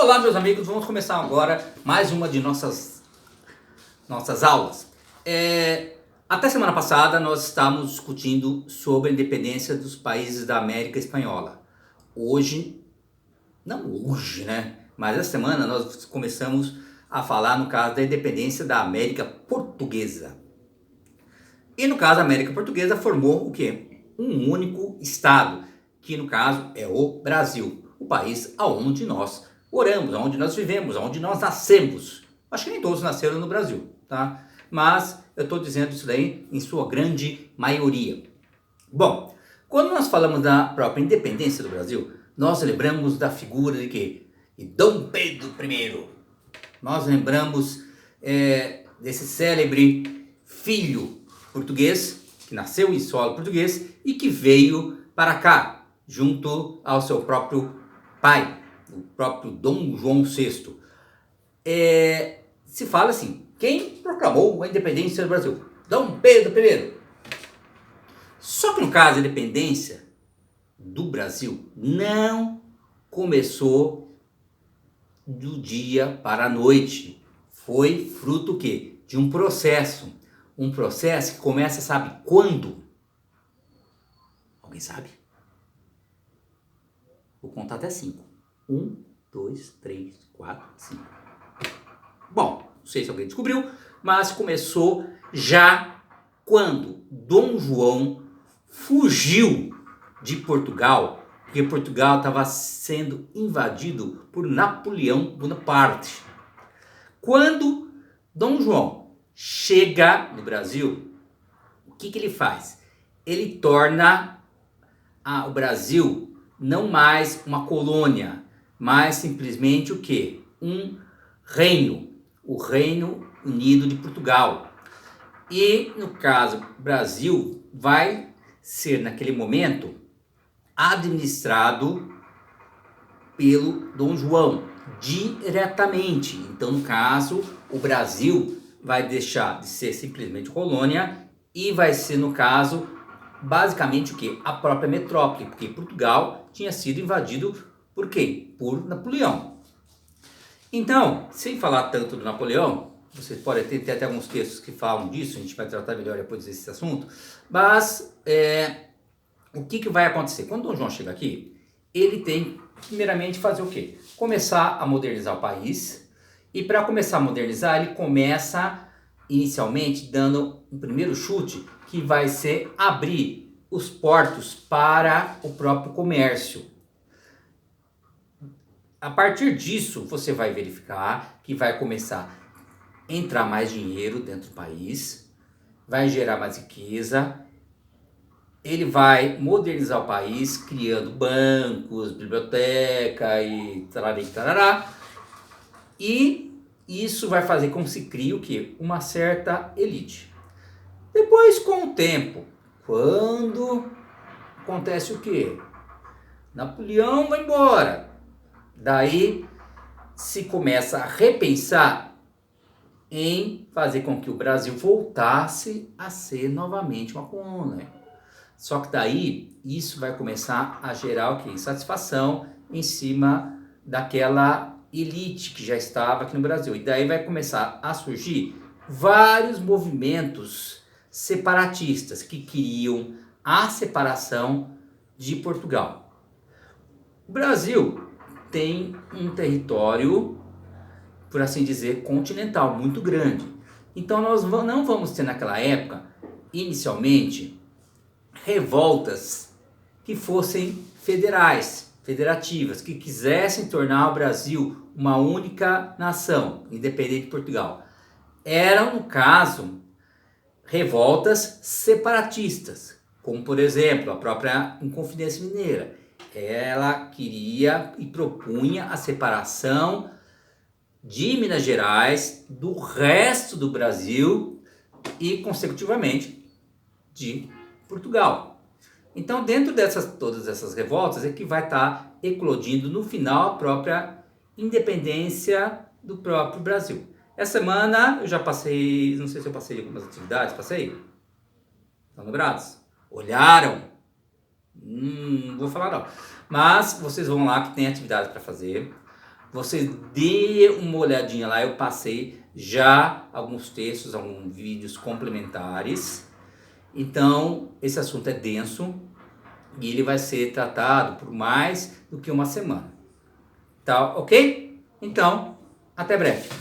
Olá, meus amigos, vamos começar agora mais uma de nossas aulas. Até semana passada nós estávamos discutindo sobre a independência dos países da América Espanhola. Não hoje, né? Mas essa semana nós começamos a falar no caso da independência da América Portuguesa. E no caso a América Portuguesa formou o quê? Um único estado, que no caso é o Brasil, o país aonde nós moramos, aonde nós vivemos, aonde nós nascemos. Acho que nem todos nasceram no Brasil, tá? Mas eu estou dizendo isso daí em sua grande maioria. Bom, quando nós falamos da própria independência do Brasil, nós lembramos da figura de quê? De Dom Pedro I. Nós lembramos desse célebre filho português, que nasceu em solo português e que veio para cá, junto ao seu próprio pai, o próprio Dom João VI. Se fala assim, quem proclamou a independência do Brasil? Dom Pedro I. Só que no caso a independência do Brasil não começou do dia para a noite. Foi fruto o quê? De um processo. Um processo que começa, sabe quando? Alguém sabe? Vou contar até 5. 1, 2, 3, 4, 5. Bom, não sei se alguém descobriu, mas começou já quando Dom João fugiu de Portugal, porque Portugal estava sendo invadido por Napoleão Bonaparte. Quando Dom João chega no Brasil, o que ele faz? Ele torna o Brasil não mais uma colônia, mas simplesmente o quê? Um reino, o Reino Unido de Portugal. E no caso, o Brasil vai ser naquele momento administrado pelo Dom João diretamente. Então, no caso, o Brasil vai deixar de ser simplesmente colônia e vai ser, no caso, basicamente o que? A própria metrópole, porque Portugal tinha sido invadido por quem? Por Napoleão. Então, sem falar tanto do Napoleão, vocês podem ter até alguns textos que falam disso, a gente vai tratar melhor depois desse assunto, mas o que vai acontecer? Quando Dom João chega aqui, ele tem primeiramente fazer o quê? Começar a modernizar o país, e para começar a modernizar, ele começa inicialmente dando um primeiro chute, que vai ser abrir os portos para o próprio comércio. A partir disso, você vai verificar que vai começar a entrar mais dinheiro dentro do país, vai gerar mais riqueza, ele vai modernizar o país, criando bancos, biblioteca e tarará, e isso vai fazer com que se crie o quê? Uma certa elite. Depois, com o tempo, quando acontece o quê? Napoleão vai embora. Daí se começa a repensar em fazer com que o Brasil voltasse a ser novamente uma colônia. Só que daí isso vai começar a gerar o quê? Insatisfação em cima daquela elite que já estava aqui no Brasil. E daí vai começar a surgir vários movimentos separatistas que queriam a separação de Portugal. O Brasil tem um território, por assim dizer, continental, muito grande. Então nós não vamos ter naquela época, inicialmente, revoltas que fossem federativas, que quisessem tornar o Brasil uma única nação, independente de Portugal. Eram, no caso, revoltas separatistas, como por exemplo a própria Inconfidência Mineira. Ela queria e propunha a separação de Minas Gerais do resto do Brasil e, consecutivamente, de Portugal. Então, dentro todas essas revoltas é que vai estar eclodindo no final a própria independência do próprio Brasil. Essa semana eu já passei, não sei se eu passei algumas atividades, passei? Estão lembrados? Olharam? Não vou falar não. Mas vocês vão lá que tem atividades para fazer. Vocês dê uma olhadinha lá, eu passei já alguns textos, alguns vídeos complementares. Então, esse assunto é denso e ele vai ser tratado por mais do que uma semana. Tá ok? Então, até breve.